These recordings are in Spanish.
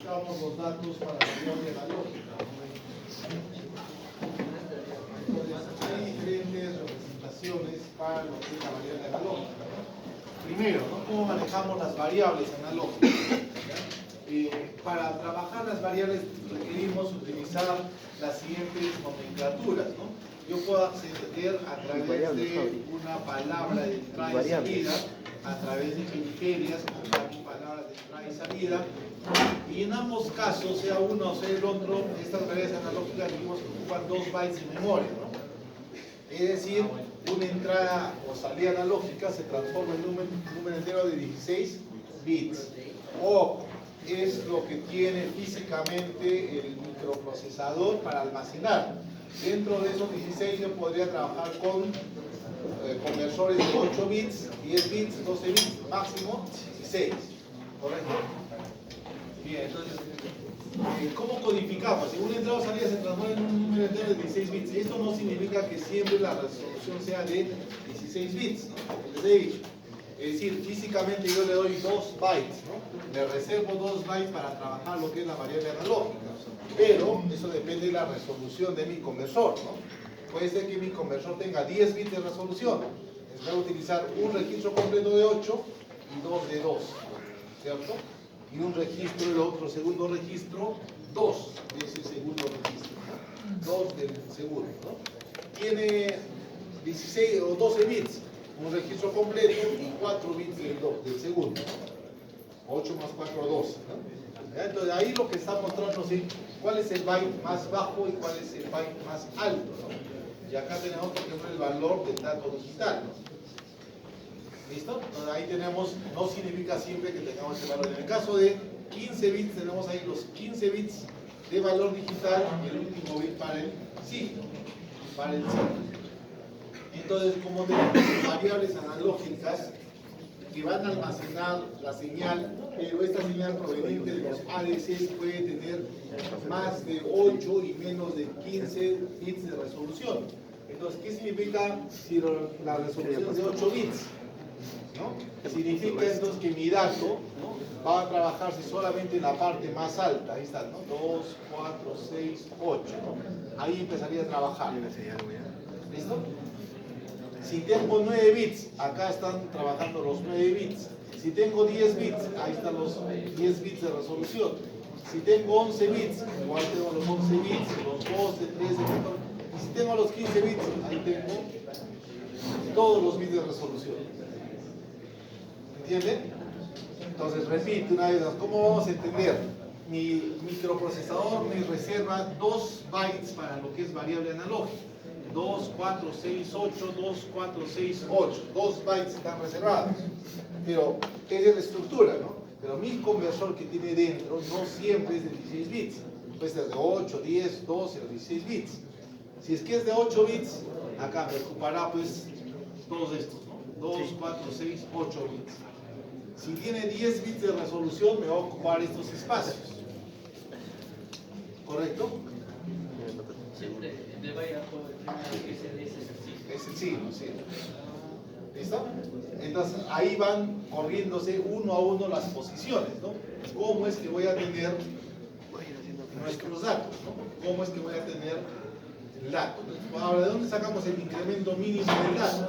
buscamos los datos para la variable de la lógica. Entonces, hay diferentes representaciones para lo que es la variable de la lógica. Primero, ¿no? ¿Cómo manejamos las variables en la lógica? Para trabajar las variables requerimos utilizar las siguientes nomenclaturas, ¿no? Yo puedo acceder a través de una palabra de entrada y salida, a través de periferias, como también palabras de entrada y salida, y en ambos casos, sea uno o sea el otro, estas variables analógicas dijimos que ocupan 2 bytes de memoria, ¿no? Es decir, una entrada o salida analógica se transforma en un número entero de 16 bits. O es lo que tiene físicamente el microprocesador para almacenar. Dentro de esos 16 yo podría trabajar con conversores de 8 bits, 10 bits, 12 bits, máximo 16. ¿Correcto? Bien, entonces, ¿cómo codificamos? Si una entrada o salida se transforma en un número entero de 16 bits. Y esto no significa que siempre la resolución sea de 16 bits, ¿no? Les he dicho. Es decir, físicamente yo le doy 2 bytes, ¿no? Le reservo 2 bytes para trabajar lo que es la variable analógica. Pero eso depende de la resolución de mi conversor, ¿no? Puede ser que mi conversor tenga 10 bits de resolución. Entonces voy a utilizar un registro completo de 8 y 2 de 2, ¿cierto? Y un registro, el otro segundo registro, 2 de ese segundo registro, ¿no? 2 del segundo, ¿no? Tiene 16 o 12 bits. Un registro completo y 4 bits del segundo. 8 más 4, 12. ¿No? Entonces ahí lo que está mostrándose cuál es el byte más bajo y cuál es el byte más alto, ¿no? Y acá tenemos, por ejemplo, el valor del dato digital, ¿no? ¿Listo? Entonces ahí tenemos, no significa siempre que tengamos ese valor. En el caso de 15 bits tenemos ahí los 15 bits de valor digital y el último bit para el signo. Entonces, como tenemos variables analógicas que van a almacenar la señal, pero esta señal proveniente de los ADCs puede tener más de 8 y menos de 15 bits de resolución. Entonces, ¿qué significa si la resolución es de 8 bits? ¿No? Significa entonces que mi dato, ¿no?, va a trabajarse solamente en la parte más alta. Ahí está, ¿no? 2, 4, 6, 8. ¿No? Ahí empezaría a trabajar. ¿Listo? Si tengo 9 bits, acá están trabajando los 9 bits. Si tengo 10 bits, ahí están los 10 bits de resolución. Si tengo 11 bits, igual tengo los 11 bits, los 12, 13, 14. Y si tengo los 15 bits, ahí tengo todos los bits de resolución. ¿Entienden? Entonces, repito una vez más, ¿cómo vamos a entender? Mi microprocesador me reserva 2 bytes para lo que es variable analógica. 2, 4, 6, 8, 2, 4, 6, 8. 2 bytes están reservados. Pero esa es la estructura, ¿no? Pero mi conversor que tiene dentro no siempre es de 16 bits. Puede ser de 8, 10, 12 o 16 bits. Si es que es de 8 bits, acá me ocupará pues todos estos, ¿no? 2, 4, 6, 8 bits. Si tiene 10 bits de resolución, me va a ocupar estos espacios. ¿Correcto? Siempre de vaya por es el signo, sí. ¿Listo? Entonces ahí van corriéndose uno a uno las posiciones, ¿no? ¿Cómo es que voy a tener nuestros datos, ¿no? ¿Cómo es que voy a tener el dato? Ahora, ¿de dónde sacamos el incremento mínimo del dato?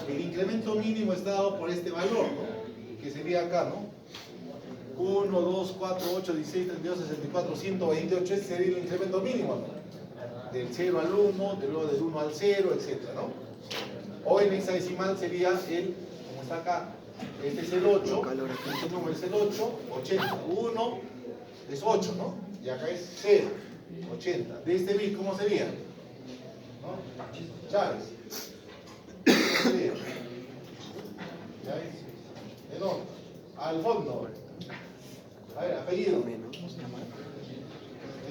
El incremento mínimo está dado por este valor, ¿no? Que sería acá, ¿no? 1, 2, 4, 8, 16, 32, 64, 128, ese sería el incremento mínimo, ¿no? Del 0 al 1, luego del 1 al 0, etc., ¿no? O en hexadecimal sería el, como está acá, este es el 8, este número es el 8, 80, 1 es 8, ¿no? Y acá es 0, 80. De este bit, ¿cómo sería? ¿No? Chávez. ¿Cómo sería? ¿Ya ves? ¿De dónde? Al fondo. A ver, apellido. ¿De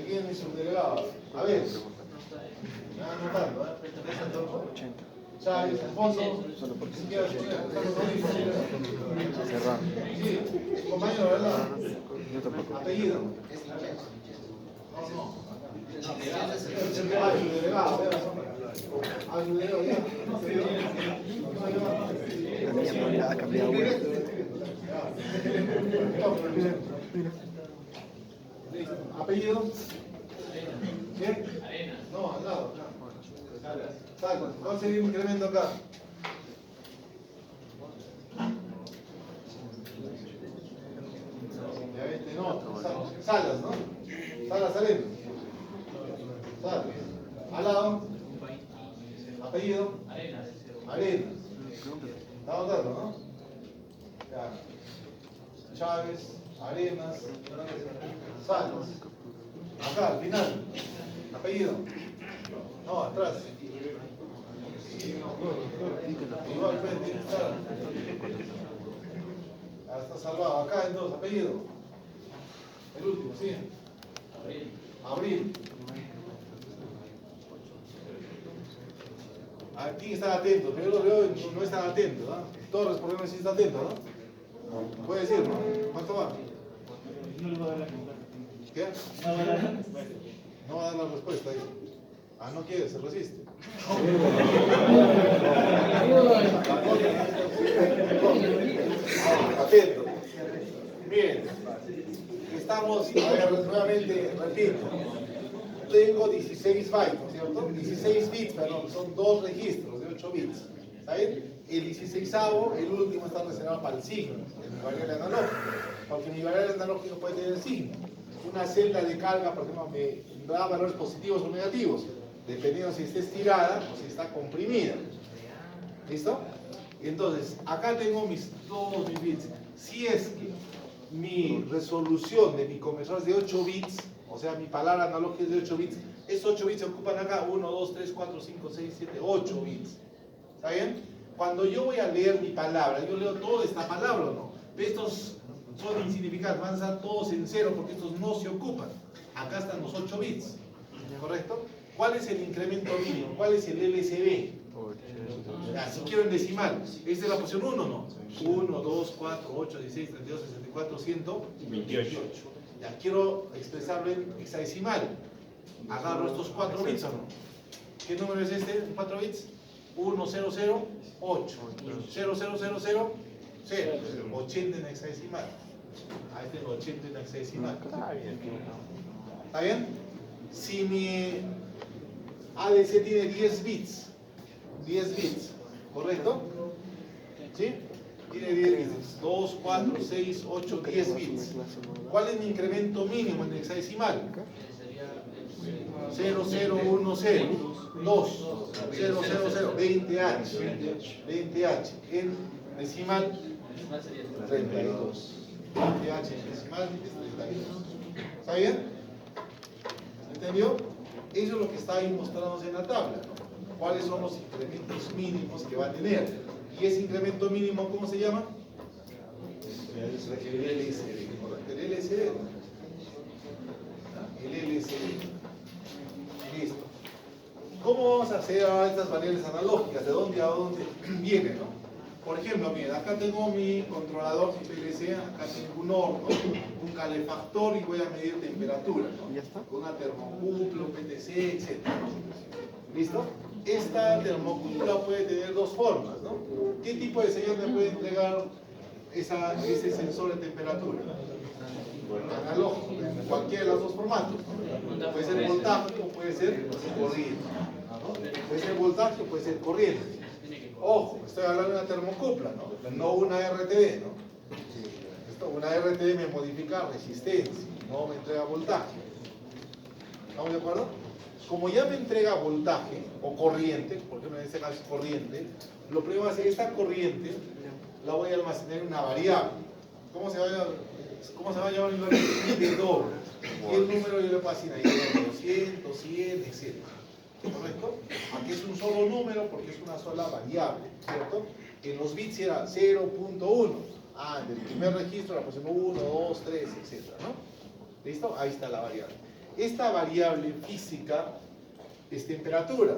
quién es su delegado? A ver. Me van anotando, ¿eh? 80. Chávez, Alfonso. Solo porque Si quieres poner, cerrar. sí, compañero, ¿verdad? Yo tampoco. Apellido. No. A su delegado, a su delegado, ya. La niña ha cambiado. ¿Apellido? ¿Quién? No, al lado, acá. Salas. ¿Cuál sería el incremento acá? Ya viste, no, Salas, ¿no? Salas Arenas. Salas. Al lado. ¿Apellido? Arenas. Estamos dando, ¿no? Ya. Chávez, Arenas, Salas. Acá, al final. ¿Apellido? No, atrás. Igual, frente, está. Está salvado. Acá, entonces, apellido. El último, sí. Abril. Aquí están atentos, pero yo lo veo y no están atentos, ¿no? Torres, por ejemplo, sí está atento, ¿no? Puede decir, ¿no? ¿Cuánto va? ¿Qué? No va a dar la respuesta ahí. Ah, no quiere, se resiste. Atento. Bien. Estamos, a ver, nuevamente, repito. Tengo 16 bytes, ¿no es cierto? 16 bits, perdón, son dos registros de 8 bits. ¿Está bien? El 16avo, el último, está reservado para el signo, en mi variable analógica. Porque mi variable analógica puede tener signo. Una celda de carga, por ejemplo, me da valores positivos o negativos, dependiendo si está estirada o si está comprimida. ¿Listo? Entonces, acá tengo todos mis bits. Si es que mi resolución de mi conversor es de 8 bits, o sea, mi palabra analógica es de 8 bits, esos 8 bits se ocupan acá, 1, 2, 3, 4, 5, 6, 7, 8 bits. ¿Está bien? Cuando yo voy a leer mi palabra, yo leo toda esta palabra, ¿o no? Estos son insignificantes, van a estar todos en cero porque estos no se ocupan. Acá están los 8 bits, ¿correcto? ¿Cuál es el incremento mínimo? ¿Cuál es el LSB? Si quiero en decimal, ¿esta es la posición 1 o no? 1, 2, 4, 8, 16, 32, 64, 128. Ya quiero expresarlo en hexadecimal. Agarro estos 4 bits o no. ¿Qué número es este? 4 bits. 1, 0, 0, 8. 0, 0, 0, 0, 0. 80 en hexadecimal. Ahí tengo 80 en hexadecimal. ¿Está bien? Si mi ADC tiene 10 bits, ¿correcto? ¿Sí? Tiene 10 bits. 2, 4, 6, 8, 10 bits. ¿Cuál es mi incremento mínimo en hexadecimal? 0, 0, 1, 0, 2, 0, 0, 0, 20H. 20H. En decimal, 32. 20H en decimal es 32. ¿Está bien? ¿Entendió? Eso es lo que está ahí mostrándose en la tabla, ¿no? ¿Cuáles son los incrementos mínimos que va a tener? ¿Y ese incremento mínimo cómo se llama? El LSD. El LSD. El LSD. Listo. ¿Cómo vamos a hacer ahora estas variables analógicas? ¿De dónde a dónde vienen, no? Por ejemplo, miren, acá tengo mi controlador, mi PLC, acá tengo un horno, un calefactor y voy a medir temperatura, ¿no? Con una termocupla, un PTC, etc. ¿Listo? Esta termocupla puede tener dos formas, ¿no? ¿Qué tipo de señal me puede entregar ese sensor de temperatura? Analógico, en cualquiera de los dos formatos, ¿no? Puede ser voltaje o puede ser corriente, ¿no? Puede ser voltaje o puede ser corriente. Ojo, estoy hablando de una termocupla, no una RTD, ¿no? Una RTD me modifica resistencia, no me entrega voltaje. ¿Estamos de acuerdo? Como ya me entrega voltaje o corriente, por ejemplo en este caso es corriente, lo primero es que esta corriente la voy a almacenar en una variable. ¿Cómo se va a llamar mi variable? W. Y el número yo le puedo asignar 200, 100, etc. ¿Correcto? Aquí es un solo número porque es una sola variable, ¿cierto? En los bits era 0.1. En el primer registro la pusimos 1, 2, 3, etc. ¿no? ¿Listo? Ahí está la variable. Esta variable física es temperatura,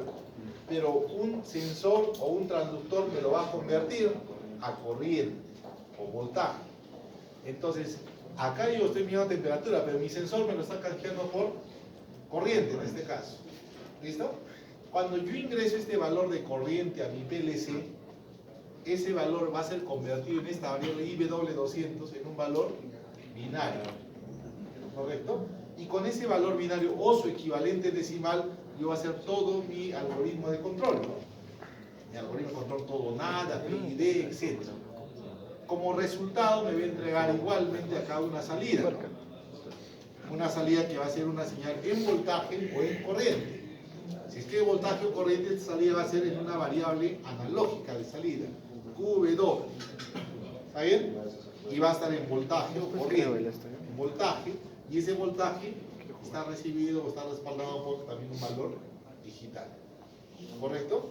pero un sensor o un transductor me lo va a convertir a corriente o voltaje. Entonces, acá yo estoy midiendo temperatura, pero mi sensor me lo está canjeando por corriente en este caso. ¿Listo? Cuando yo ingreso este valor de corriente a mi PLC, ese valor va a ser convertido en esta variable IW200 en un valor binario. ¿correcto? Y con ese valor binario o su equivalente decimal, yo voy a hacer todo mi algoritmo de control, ¿no? Mi algoritmo de control todo nada, PID, etc. Como resultado me va a entregar igualmente acá una salida, ¿no? Una salida que va a ser una señal en voltaje o en corriente. Si es que voltaje o corriente, esta salida va a ser en una variable analógica de salida, QW. ¿Está bien? Y va a estar en voltaje o corriente. En voltaje, y ese voltaje está recibido o está respaldado por también un valor digital. ¿Correcto?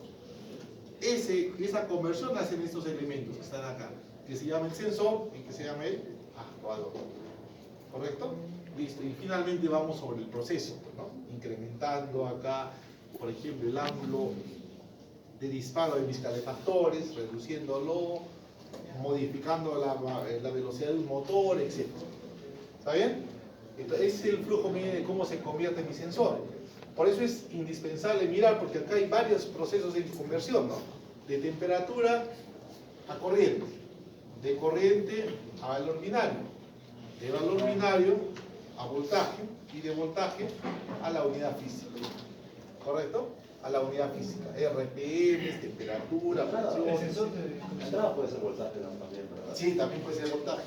Esa conversión la hacen estos elementos que están acá, que se llama el sensor y que se llama el actuador. ¿Correcto? Listo. Y finalmente vamos sobre el proceso, ¿no? Incrementando acá, por ejemplo, el ángulo de disparo de mis calefactores, reduciéndolo, modificando la velocidad de un motor, etc. ¿Está bien? Entonces, ese es el flujo medio de cómo se convierte mi sensor. Por eso es indispensable mirar, porque acá hay varios procesos de conversión, ¿no? De temperatura a corriente, de corriente a valor binario, de valor binario a voltaje y de voltaje a la unidad física. ¿Correcto? A la unidad física. RPM, temperatura, presión. El sensor de entrada puede ser voltaje también, ¿verdad? Sí, también puede ser voltaje.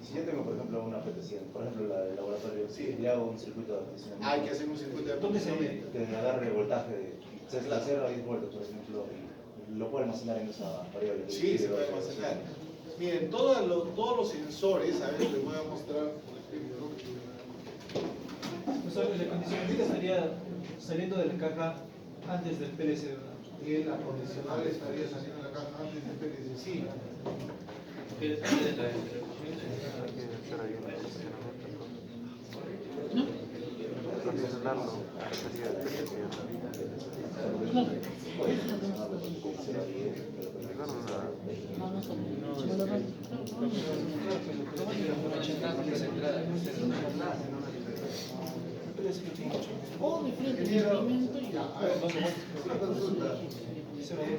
Si yo tengo, por ejemplo, una PT100, por ejemplo, la del laboratorio, Sí. le hago un circuito de acondicionamiento. Hay que hacer un circuito de ¿Dónde se acondicionamiento. Que me agarre voltaje de 0 a 10 voltios, por ejemplo, y lo puedo almacenar en esa variable. Sí, se puede almacenar. Miren, todos los sensores, a ver, les voy a mostrar, por ejemplo. O sea, el acondicionamiento estaría saliendo de la caja antes del PLC, ¿verdad? El acondicionador estaría saliendo de la caja antes del PLC. Sí. Que depende de la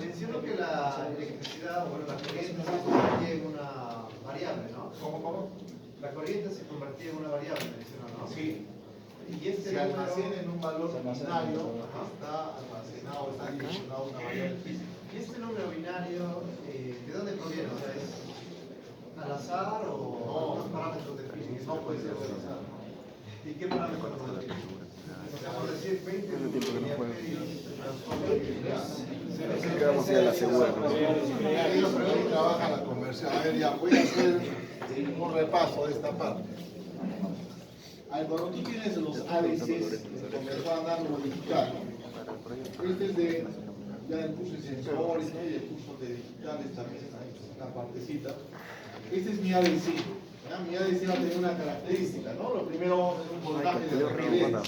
Mencionó que la electricidad, bueno, la corriente se convertía en una variable, ¿no? ¿Cómo? La corriente se convertía en una variable, mencionó, ¿no? Sí. Y este Se número- almacena en un valor binario, está almacenado, está adicionado a una variable física. ¿Y este número binario, de dónde proviene? O sea, ¿es al azar o algunos parámetros de física? No puede ser al azar. ¿Y qué parámetros de física? O sea, por decir 20 Quedamos ya a la segura, ¿no? Ellos también trabajan la conversión. A ver, ya voy a hacer un repaso de esta parte. A ver, cuando tú tienes los ADCs, como se van dando modificar, este es de ya el curso de sensores, ¿no? Y el curso de digitales también, una partecita. Este es mi ADC. ¿Ya? Mi ADC va a tener una característica, ¿no? Lo primero vamos a hacer un voltaje de referencia.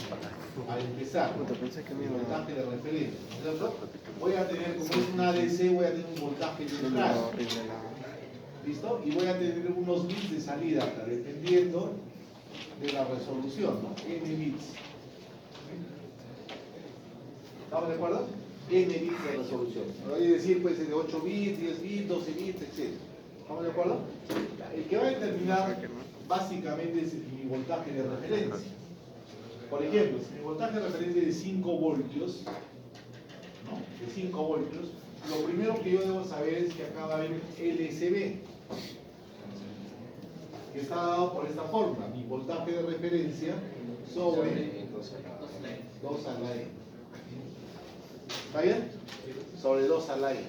Al empezar, el voltaje de referencia, ¿no es cierto? Voy a tener, como es un ADC, voy a tener un voltaje de entrada. ¿Listo? Y voy a tener unos bits de salida acá, dependiendo de la resolución, ¿no? N bits. ¿Estamos de acuerdo? N bits de resolución. Voy a decir, puede ser de 8 bits, 10 bits, 12 bits, etc. ¿Estamos de acuerdo? El que va a determinar básicamente es mi voltaje de referencia. Por ejemplo, si mi voltaje de referencia es de 5 voltios, ¿no? De 5 voltios, lo primero que yo debo saber es que acá va a haber LSB, que está dado por esta fórmula, mi voltaje de referencia sobre 2 a la E. ¿Está bien? Sobre 2 a la E.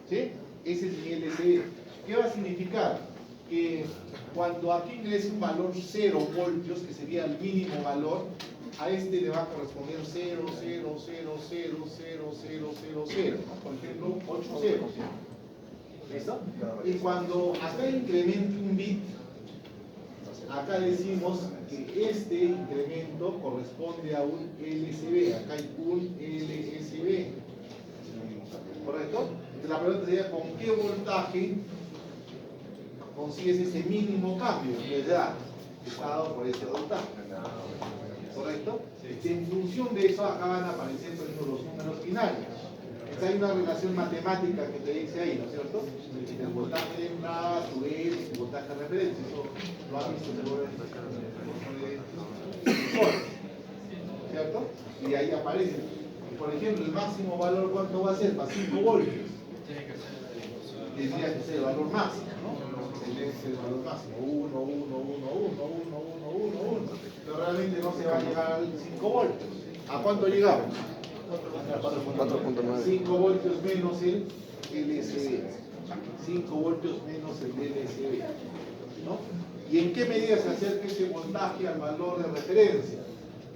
¿Sí? Ese es mi LSB. ¿Qué va a significar? Que cuando aquí ingrese un valor 0 voltios, que sería el mínimo valor, a este le va a corresponder 0, 0, 0, 0, 0, 0, 0, 0, ¿no? Por ejemplo, 8 ceros. ¿Listo? Y cuando acá incremente un bit, acá decimos que este incremento corresponde a un LSB. Acá hay un LSB. ¿Correcto? Entonces la pregunta sería, ¿con qué voltaje consigues ese mínimo cambio? Que está dado por ese voltaje. ¿Correcto? En función de eso acá van a aparecer, por ejemplo, los números binarios. Entonces hay una relación matemática que te dice ahí, ¿no es cierto? El voltaje de entrada, su voltaje de referencia. Eso lo has visto seguramente. ¿cierto? Y ahí aparece. Y por ejemplo, el máximo valor, ¿cuánto va a ser? Para 5 voltios. Tendría que ser el valor máximo, ¿no? Tendría que ser el valor máximo. 1, 1, 1, 1, 1, 1, 1, 1. Pero realmente no se va a llegar al 5 voltios. ¿A cuánto llegamos? 4.9. 5 voltios menos el LSB. 5 voltios menos el LSB. ¿No? ¿Y en qué medida se acerca ese voltaje al valor de referencia?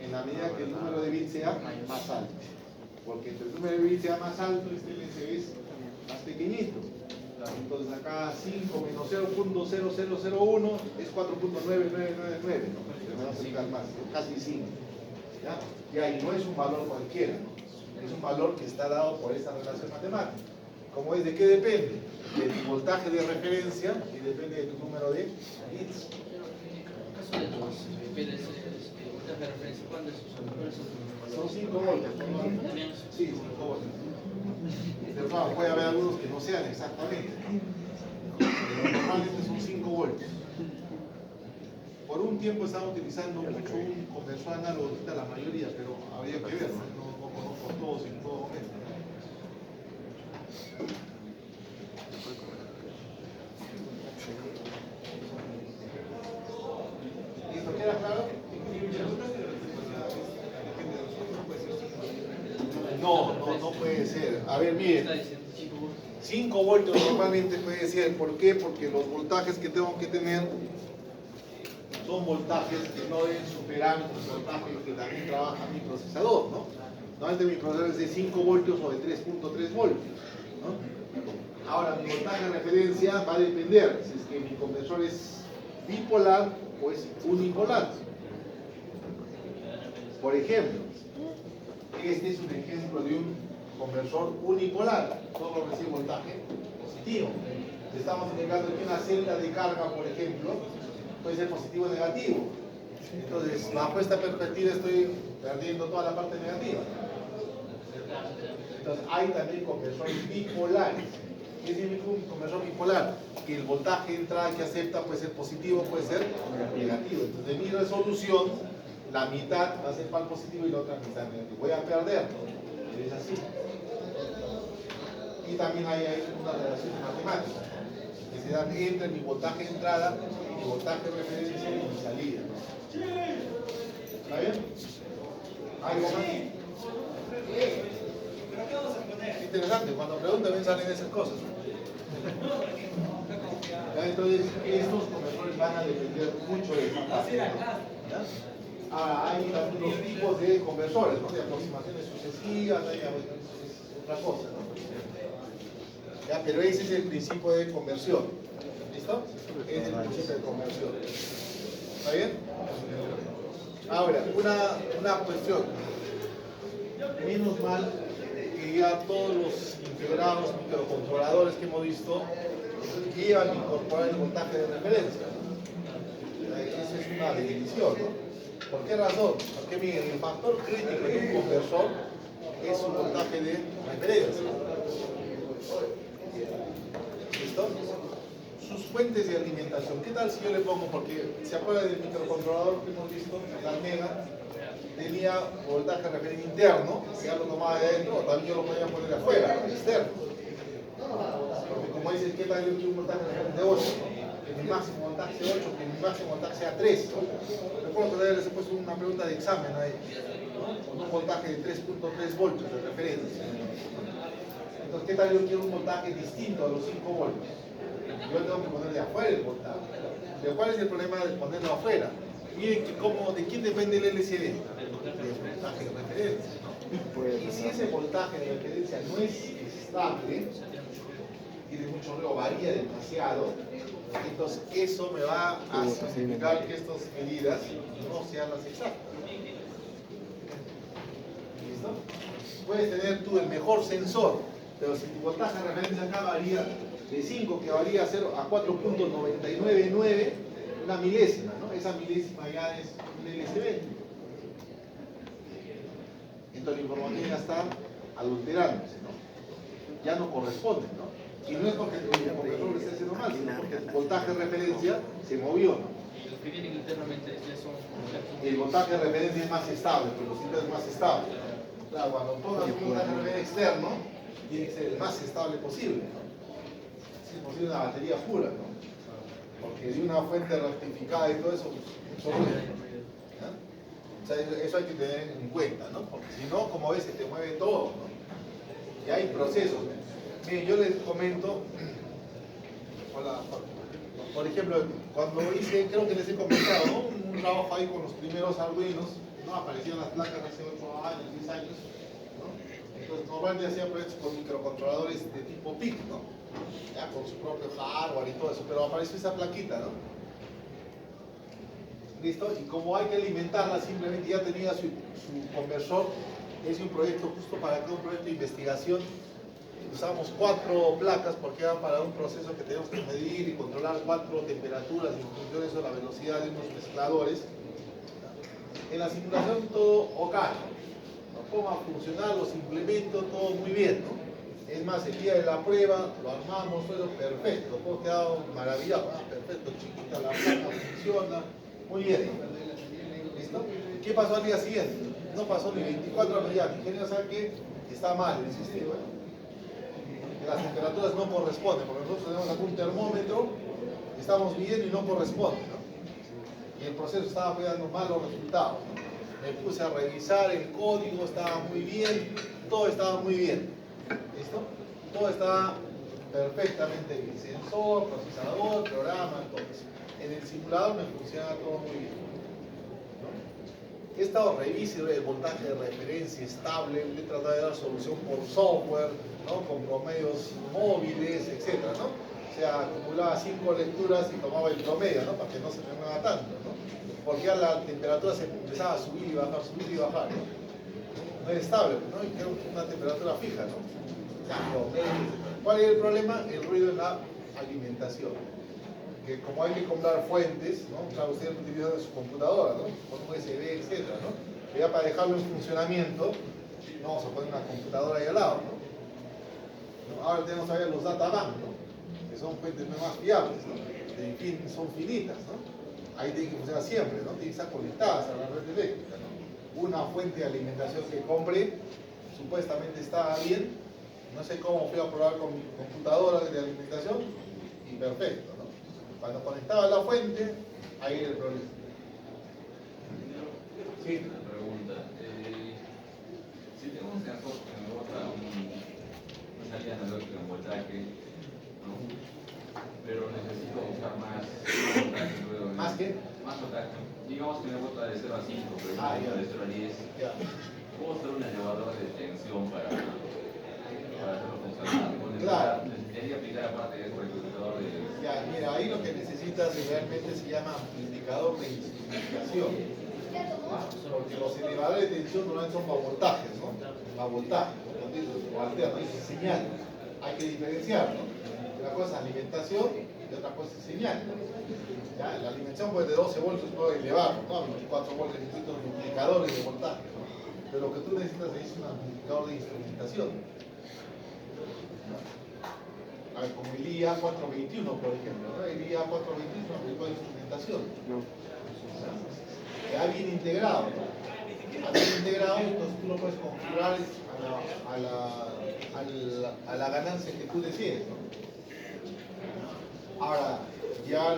En la medida que el número de bits sea más alto. Porque entre el número de bits sea más alto, este LSB es más pequeñito. Entonces acá 5 menos 0.0001 es 4.9999, ¿no? Se me va a acercar más, casi 5. ¿Ya? Y ahí no es un valor cualquiera, ¿no? Es un valor que está dado por esta relación matemática. ¿Cómo es? ¿De qué depende? De tu voltaje de referencia y depende de tu número de bits. En el caso de los PLCs, voltaje de referencia, ¿cuántos son? Son 5 voltios. Sí, 5 voltios. Pero claro, puede haber algunos que no sean exactamente. Pero normalmente son 5 voltios. Por un tiempo estaba utilizando mucho un conversor análogo, ahorita la mayoría, pero habría que ver, no conozco todos en todo momento. ¿Listo? ¿Queda claro? No puede ser. A ver, miren. 5 voltios normalmente puede ser. ¿Por qué? Porque los voltajes que tengo que tener son voltajes que no deben superar los voltajes que también trabaja mi procesador, ¿no? Normalmente mi procesador es de 5 voltios o de 3.3 voltios, ¿no? Ahora, mi voltaje de referencia va a depender si es que mi conversor es bipolar o es unipolar. Por ejemplo, este es un ejemplo de un conversor unipolar, solo recibe voltaje positivo. Estamos indicando que una celda de carga, por ejemplo, puede ser positivo o negativo. Entonces, bajo esta perspectiva estoy perdiendo toda la parte negativa. Entonces, hay también conversores bipolares. ¿Qué significa un conversor bipolar? Que el voltaje de entrada que acepta puede ser positivo, puede ser negativo. Entonces, de mi resolución, la mitad va a ser para el positivo y la otra mitad negativo. Voy a perder. Es así. Y también hay una relación matemática que se da entre mi voltaje de entrada y mi voltaje de referencia y mi salida. ¿Está bien? ¿Algo más? Es interesante, cuando preguntan me salen esas cosas. ¿Ya? Entonces, estos conversores van a depender mucho de esa parte. Ahora, hay algunos tipos de conversores, ¿no? De aproximaciones sucesivas, hay otra cosa, ¿no? ¿Ya? Pero ese es el principio de conversión. ¿Listo? Ese es el principio de conversión. ¿Está bien? Ahora, una cuestión. Menos mal que ya todos los integrados microcontroladores que hemos visto llevan a incorporar el voltaje de referencia. Esa es una bendición, ¿no? ¿Por qué razón? Porque miren, el factor crítico de un conversor es su voltaje de referencia. ¿Listo? Sus fuentes de alimentación. ¿Qué tal si yo le pongo? Porque se acuerdan del microcontrolador que hemos visto, el Almega, tenía voltaje de referencia interno, que ya lo tomaba de adentro, también yo lo podía poner afuera, externo. Porque como dices, ¿qué tal yo quiero un voltaje de referencia de 8? Que mi máximo voltaje sea 8, que mi máximo voltaje sea 3. Recuerdo que les he puesto una pregunta de examen ahí, con un voltaje de 3.3 voltios de referencia. Entonces, ¿qué tal yo quiero un voltaje distinto a los 5 voltios? Yo tengo que poner de afuera el voltaje. ¿Pero cuál es el problema de ponerlo afuera? Miren que ¿de quién depende el LCD? Del voltaje de referencia, ¿no? Y si ese voltaje de referencia no es estable, tiene mucho ruido, varía demasiado, entonces eso me va a significar que estas medidas no sean las exactas. ¿Listo? Puedes tener tú el mejor sensor, pero si tu voltaje de referencia acá varía de 5, que varía a 4.999, una milésima, ¿no? Esa milésima ya es un LSB. Entonces la información ya está adulterándose, ¿no? Ya no corresponde, ¿no? Y no es porque el conversor lo esté haciendo mal, sino porque el voltaje de referencia se movió, ¿no? que vienen internamente ya son... El voltaje de referencia es más estable, pero siempre es más estable. Claro, cuando pongas un voltaje de referencia externo, tiene que ser el más estable posible, ¿no? Si es posible una batería pura, ¿no? Porque de una fuente rectificada y todo eso, mucho ruido, ¿no? O sea, eso hay que tener en cuenta, ¿no? Porque si no, como ves, se te mueve todo, ¿no? Y hay procesos. Miren, yo les comento, hola, por ejemplo, cuando hice, creo que les he comentado, ¿no? Un trabajo ahí con los primeros Arduinos, ¿no? Aparecieron las placas hace 8 años, 10 años, ¿no? Entonces, normalmente hacía proyectos con microcontroladores de tipo PIC, ¿no? Ya con su propio hardware y todo eso, pero apareció esa plaquita, ¿no? ¿Listo? Y como hay que alimentarla, simplemente ya tenía su conversor. Es un proyecto justo para que un proyecto de investigación. Usamos 4 placas porque era para un proceso que tenemos que medir y controlar 4 temperaturas y en función de eso la velocidad de unos mezcladores. En la simulación todo ok, ¿no? Lo pongo a funcionar, los implemento, todo muy bien, ¿no? Es más, el día de la prueba lo armamos, todo perfecto, todo quedado maravillado, perfecto, chiquita la placa, funciona, muy bien, ¿no? ¿Listo? ¿Qué pasó al día siguiente? No pasó ni 24 horas, ya, el ingeniero sabe que está mal el sistema. Las temperaturas no corresponden, porque nosotros tenemos algún termómetro, estamos bien y no corresponde, ¿no? Y el proceso estaba dando malos resultados, ¿no? Me puse a revisar el código, estaba muy bien, todo estaba muy bien, ¿listo? Todo estaba perfectamente bien, sensor, procesador, programa, todo eso. En el simulador me funciona todo muy bien, ¿no? He estado revisando el voltaje de referencia estable, le he tratado de dar solución por software, ¿no? Con promedios móviles, etcétera, ¿no? O sea, acumulaba 5 lecturas y tomaba el promedio, ¿no? Para que no se me mueva tanto, ¿no? Porque ya la temperatura se empezaba a subir y bajar, ¿no? No es estable, ¿no? Y quiero una temperatura fija, ¿no? Ya, ¿cuál es el problema? El ruido en la alimentación. Que como hay que comprar fuentes, ¿no? Claro, ustedes utilizan su computadora, ¿no? Con USB, etcétera, ¿no? Que ya para dejarlo en funcionamiento, no vamos a poner una computadora ahí al lado, ¿no? Ahora tenemos todavía los databank, ¿no? Que son fuentes más fiables, ¿no? En fin, son finitas, ¿no? Ahí tienen que funcionar siempre, ¿no? Tienen que estar conectadas a la red eléctrica, ¿no? Una fuente de alimentación que compré, supuestamente estaba bien, no sé cómo fui a probar con mi computadora de alimentación, y perfecto, ¿no? Cuando conectaba la fuente, ahí era el problema. Sí. Una pregunta. Si tengo un sensor que me bota una salida analógica en voltaje, ¿no? Pero necesito buscar más voltaje luego. ¿Más qué? Más voltaje. Digamos que me bota de 0 a 5, pero yo de 0 a 10. Ya. ¿Puedo hacer un elevador de tensión para hacerlo funcionar? Claro. Necesitaría aplicar aparte de eso el computador de... Ya, mira, ahí lo que necesitas realmente se llama amplificador de instrumentación. Porque los elevadores de tensión normalmente son voltajes, ¿no? A voltaje, o alterno, es señal. Hay que diferenciar, ¿no? Una cosa es alimentación y otra cosa es señal. ¿Ya? La alimentación puede de 12 voltios, puede elevar, ¿no? 24 voltios, distintos multiplicadores de voltaje, ¿no? Pero lo que tú necesitas es un amplificador de instrumentación. A ver, como el IA 421, por ejemplo, ¿no? El IA 421 es un amplificador de instrumentación. Ya bien integrado, ¿no? Bien integrado, entonces tú lo puedes configurar a la ganancia que tú desees, ¿no? Ahora, ya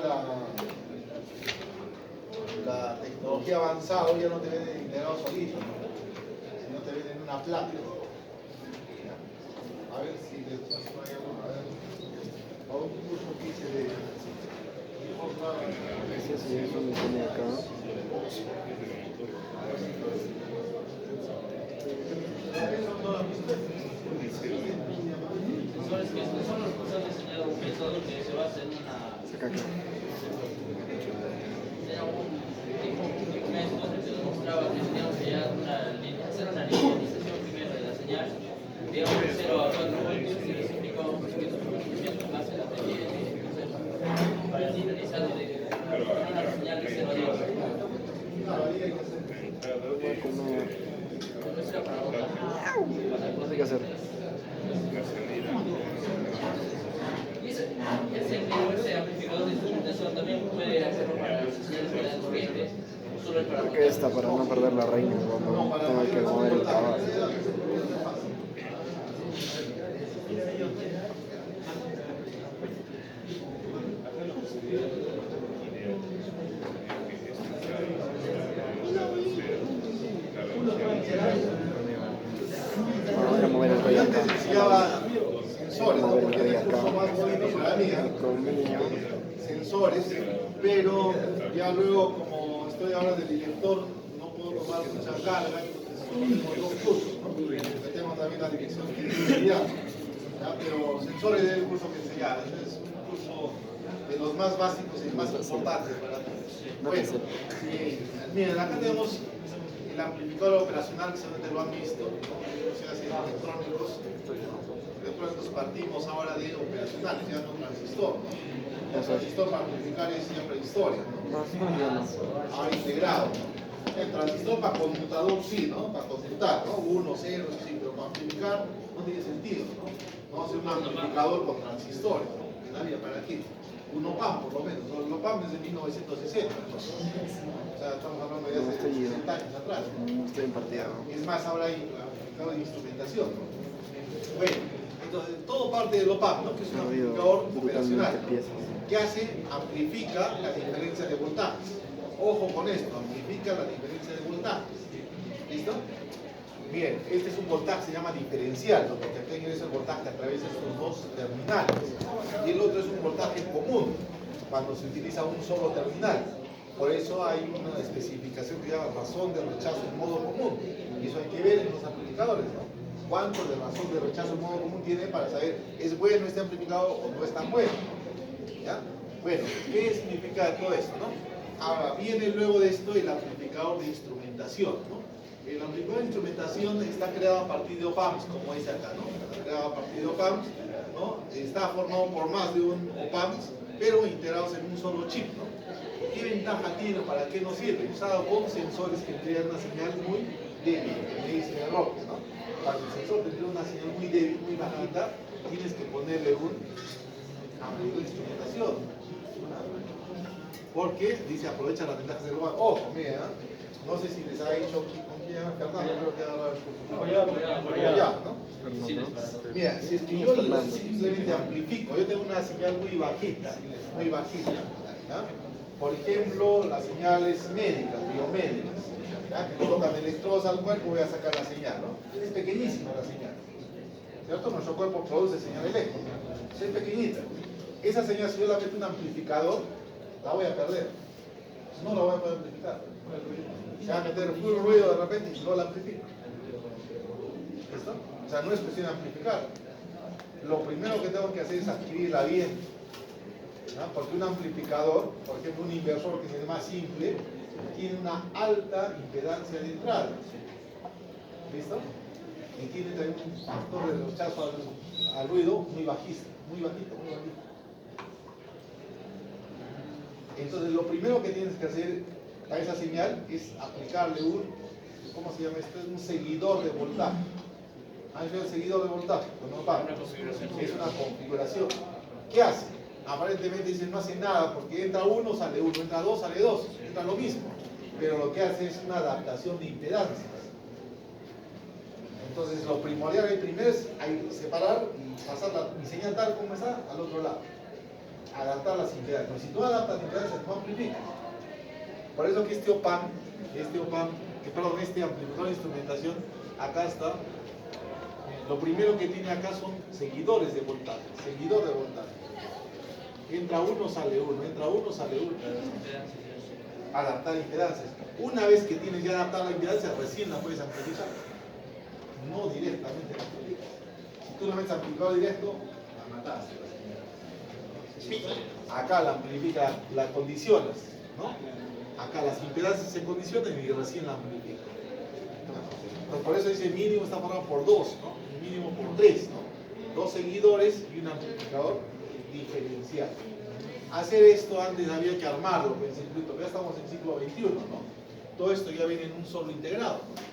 la tecnología avanzada ya no te venden integrado solito, ¿no? Sino te venden una placa. ¿Ya? A ver si les paso ahí alguna. A ver, a un curso que hice de... Ese señor me pone acá. Profesores que son los que han diseñado un método que se basa en una... Saca acá. Era un método que demostraba que teníamos que ya hacer una linealización primero de la señal, digamos de 0 a 4 voltios, y les explicaba un poquito el procedimiento en base a la teoría y para linealizar de una señal de 0 a 10. Pero eso era para votar. ¿Qué hay que hacer? Y ese amplificador de instrumentación también puede hacerlo para unidad de corriente, solo es para Porque esta para no perder la reina cuando tenga que mover el caballo. Bueno, voy a mover el rey acá. Antes se llama sensores, ¿no? Mover el Porque rey es el curso acá. más bonito para mí, ¿eh? Conmigo. Sensores, pero ya luego como estoy ahora de director no puedo tomar mucha carga, entonces tenemos dos cursos, ¿no? Tenemos también la dirección de ingeniería, ¿ya? Pero sensores es el curso que enseñaba, es un curso de los más básicos y más importantes para mí. Bueno, miren, acá tenemos el amplificador operacional, que seguramente lo han visto, electrónicos. Electrónicos partimos ahora de operacional, ya no transistor, ¿no? El transistor para amplificar es siempre historia, ¿no? Más o menos. Ahora integrado. El transistor para computador sí, ¿no? Para computar, ¿no? 1, 0, sí, pero para amplificar no tiene sentido, ¿no? No hacer un amplificador con transistores, ¿no? Nadie para aquí. Un OPAM, por lo menos. El OPAM es de 1960, ¿no? O sea, estamos hablando de hace 60 años atrás, ¿no? No estoy en partida. Es más, ahora hay amplificador de instrumentación, ¿no? Bueno, entonces todo parte del OPAM, ¿no? Que es un amplificador operacional. ¿Qué hace? Amplifica la diferencia de voltajes. Ojo con esto, amplifica la diferencia de voltajes. ¿Listo? Bien, este es un voltaje, se llama diferencial, lo que acá ingresa el voltaje a través de estos dos terminales. Y el otro es un voltaje común, cuando se utiliza un solo terminal. Por eso hay una especificación que se llama razón de rechazo en modo común. Y eso hay que ver en los amplificadores, ¿no? Cuánto de razón de rechazo en modo común tiene para saber, ¿es bueno este amplificador o no es tan bueno? ¿Ya? Bueno, ¿qué significa todo esto, no? Ahora, viene luego de esto el amplificador de instrumentación, ¿no? El amplificador de instrumentación está creado a partir de OPAMs, como dice acá, ¿no? Está creado a partir de OPAMs, ¿no? Está formado por más de un OPAMs, pero integrados en un solo chip, ¿no? ¿Qué ventaja tiene? ¿Para qué nos sirve? Usado con sensores que entregan una señal muy débil, que me dice el Roque, ¿no? Para que el sensor te entregue una señal muy débil, muy bajita, tienes que ponerle un amplificador de instrumentación. Porque dice aprovecha las ventajas del lugar. Ojo, mira, no sé si les ha dicho con quién, Fernando, creo que ahora ya, ¿no? Mira, si es que yo simplemente amplifico, yo tengo una señal muy bajita, ¿ya? Por ejemplo, las señales médicas, biomédicas, ¿ya? Que colocan electrodos al cuerpo, voy a sacar la señal, ¿no? Es pequeñísima la señal, ¿cierto? Nuestro cuerpo produce señal eléctrica, es pequeñita. Esa señal, si yo la meto en un amplificador, la voy a perder. No la voy a poder amplificar. Se va a meter full ruido de repente y no la amplifico. ¿Listo? O sea, no es cuestión de amplificar. Lo primero que tengo que hacer es adquirirla bien. ¿No? Porque un amplificador, por ejemplo un inversor que es el más simple, tiene una alta impedancia de entrada. ¿Listo? Y tiene también un factor de rechazo al ruido muy bajito, muy bajito. Entonces lo primero que tienes que hacer a esa señal es aplicarle un, ¿cómo se llama esto? Es un seguidor de voltaje. ¿Han visto el seguidor de voltaje? Pues no para. Es una configuración. ¿Qué hace? Aparentemente dicen no hace nada porque entra uno, sale uno, entra dos, sale dos, entra lo mismo. Pero lo que hace es una adaptación de impedancias. Entonces lo primordial ahí primero es separar y pasar mi señal tal como está al otro lado. Adaptar las impedancias. Pero si tú adaptas impedancias, no amplificas. Por eso que este amplificador de instrumentación, acá está. Lo primero que tiene acá son seguidores de voltaje. Seguidor de voltaje. Entra uno, sale uno. Entra uno, sale uno. Adaptar impedancias. Una vez que tienes ya adaptada la impedancia, recién la puedes amplificar. No directamente la amplificas. Si tú la metes amplificador directo, la mataste. Acá la amplifica, la condicionas, ¿no? Acá las impedancias se condicionan y recién la amplifica. Entonces, por eso dice mínimo está formado por dos, ¿no? Mínimo por tres, ¿no? Dos seguidores y un amplificador diferencial. Hacer esto antes había que armarlo, pues, ya estamos en siglo XXI, ¿no? Todo esto ya viene en un solo integrado, ¿no?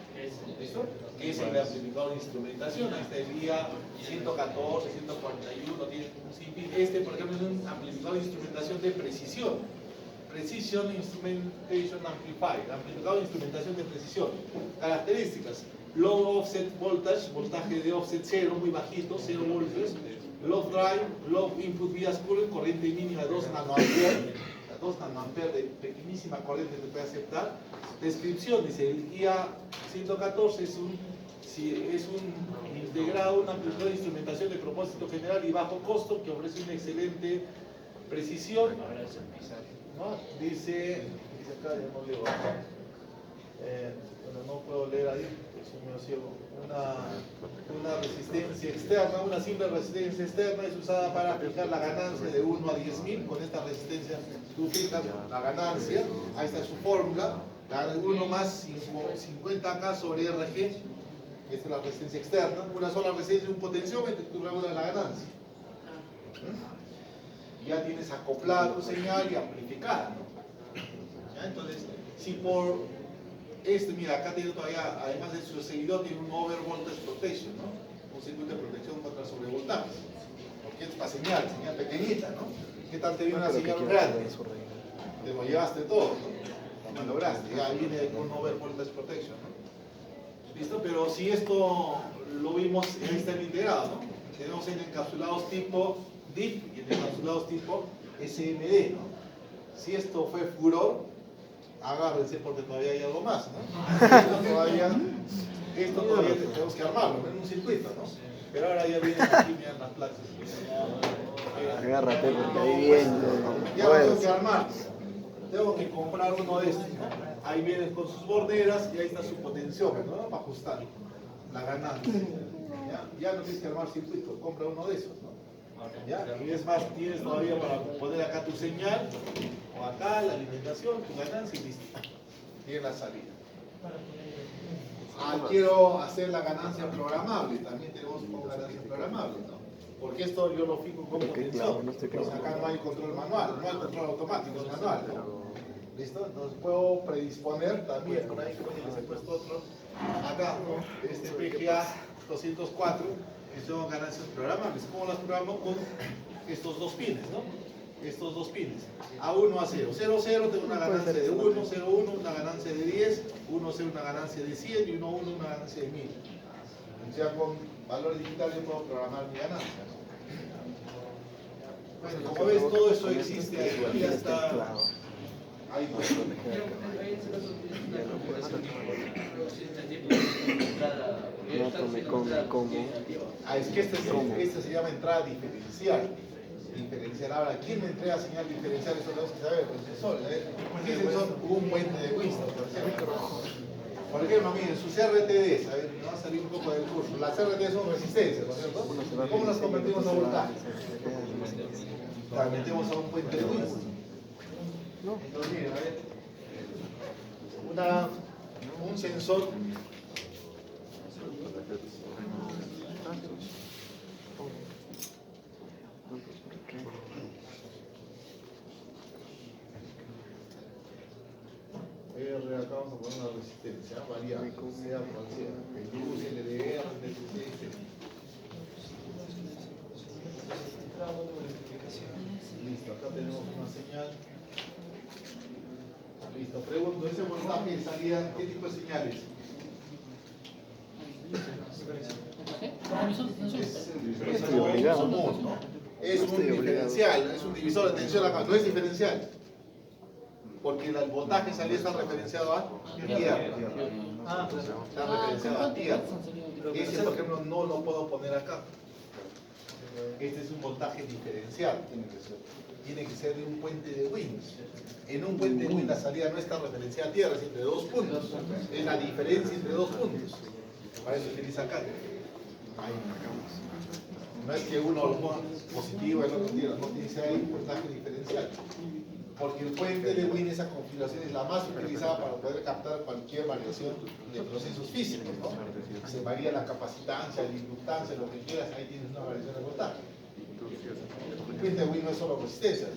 ¿Listo? Que es el amplificador de instrumentación. Ahí está el día 114, 141, tiene un sinfín. Este, por ejemplo, es un amplificador de instrumentación de precisión. Precision Instrumentation Amplifier, amplificador de instrumentación de precisión. Características: low offset voltage, voltaje de offset 0, muy bajito, 0 voltios. Low drive, low input bias current, corriente mínima de 2 nanoamperes. 2 nanoamperes de pequeñísima corriente se puede aceptar. Descripción: dice, el IA114 es un integrado, un amplificador de instrumentación de propósito general y bajo costo que ofrece una excelente precisión. ¿No? Dice acá, ya no leo, bueno, no puedo leer ahí, soy medio ciego. Una resistencia externa, una simple resistencia externa es usada para fijar la ganancia de 1 a 10.000. Con esta resistencia tú fijas la ganancia, ahí está su fórmula, 1 más 50K sobre RG. Esta es la resistencia externa, una sola resistencia y un potenciómetro, tú regulas la ganancia. Ya tienes acoplada tu señal y amplificada, ¿no? ¿Ya? Entonces, si por mira, acá tiene todavía, además de su seguidor, tiene un over voltage protection, ¿no? Un circuito de protección contra sobrevoltajes. Porque es para señal pequeñita, ¿no? ¿Qué tal te viene una señal grande? Te lo llevaste todo, ¿no? No lograste, ya viene con un over voltage protection, ¿no? ¿Listo? Pero si esto lo vimos, ahí está integrado, ¿no? Tenemos en encapsulados tipo DIP y en encapsulados tipo SMD, ¿no? Si esto fue furor, agárrense porque todavía hay algo más, ¿no? Esto todavía tenemos que armarlo en un circuito, ¿no? Pero ahora ya vienen aquí, miren las placas. Agárrate porque ahí viene. Ya lo tengo que armar. Tengo que comprar uno de estos, ¿no? Ahí vienen con sus borderas y ahí está su potenciómetro, ¿no? Para ajustar la ganancia. Ya no tienes que armar circuito, compra uno de esos, ¿no? ¿Ya? Y es más, tienes todavía para poner acá tu señal, o acá la alimentación, tu ganancia y listo. Tiene la salida. Quiero hacer la ganancia programable, también tenemos una ganancia programable, ¿no? Porque esto yo lo fijo con potenciómetro. Pues acá no hay control manual, no hay control automático, es manual, ¿no? ¿Listo? Entonces puedo predisponer también, por ahí creo que les he puesto otro, acá, ¿no? Este PGA 204, que son ganancias programables. ¿Cómo las programo? Con estos dos pines, ¿no? Estos dos pines. A1, A0. 0, 0 tengo una ganancia de 1, 0, 1, una ganancia de 10, 1, 0, una ganancia de 100 y 1, 1, una ganancia de 1000. O sea, con valores digitales puedo programar mi ganancia, ¿no? Bueno, como ves, todo eso existe ahí, ya está. Ahí no. Es que esta se llama entrada diferencial. Ahora, ¿quién me entrega señal diferencial? Eso tenemos que saber, el sensor. ¿Qué sensor? Un puente de Winston, por ejemplo. Por ejemplo, miren, sus RTDs, a ver, me va a salir un poco del curso. Las RTDs son resistencias, ¿no es cierto? ¿Cómo las convertimos a voltaje? Las metemos a un puente de Winston. Entonces, miren, a ver, un sensor acá vamos a poner una resistencia variable, sea cual sea, luz, LDR, DTC, etc. Listo, acá tenemos una señal. Listo, pregunto, ese voltaje de salida, ¿qué tipo de señal es? Es común, ¿no? Es un diferencial, es un divisor de tensión acá, no es diferencial. Porque el voltaje de salida está referenciado a tierra. Está referenciado a tierra. Ese, por ejemplo, no lo puedo poner acá. Este es un voltaje diferencial. Tiene que ser de un puente de Wins. En un puente de Wins la salida no está referenciada a tierra, es entre dos puntos. Es la diferencia entre dos puntos. Para eso utiliza acá. Ahí. No es que uno lo ponga positivo y el otro tierra, no tiene que ser ahí un voltaje diferencial. Porque el puente de Wien, esa configuración es la más utilizada para poder captar cualquier variación de procesos físicos, ¿no? Se varía la capacitancia, la inductancia, lo que quieras, ahí tienes una variación de voltaje. El puente de Wien no es solo resistencia, ¿no?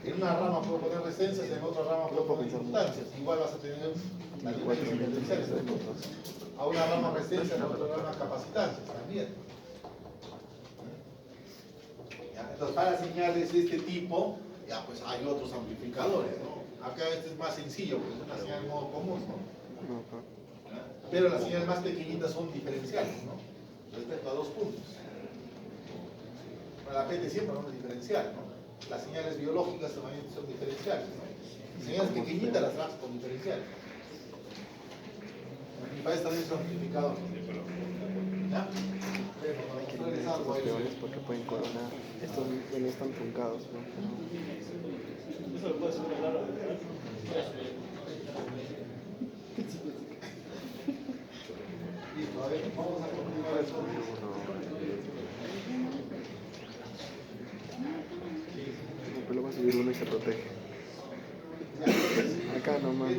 En una rama puedo poner resistencias, en otra rama puedo poner inductancias. Igual vas a tener la diferencia diferenciales. A una rama resistencia, en otra rama capacitancias también. Entonces, para señales de este tipo, ya pues hay otros amplificadores, ¿no? Acá este es más sencillo, porque es una señal en modo común, ¿no? No, acá. Pero las señales más pequeñitas son diferenciales, ¿no? Respecto a 2 puntos. Bueno, la PT siempre no es diferencial, ¿no? Las señales biológicas también son diferenciales, ¿no? Las señales pequeñitas las trabajas con diferenciales. Y para esto también es un amplificador. ¿Ya? Hay que tener estos peones porque pueden coronar. Estos no están truncados, ¿no? Eso lo puede hacer una larga. Listo, a ver, vamos a continuar Puedes esto. poner uno. No, pero lo va a subir uno y se protege. Acá nomás.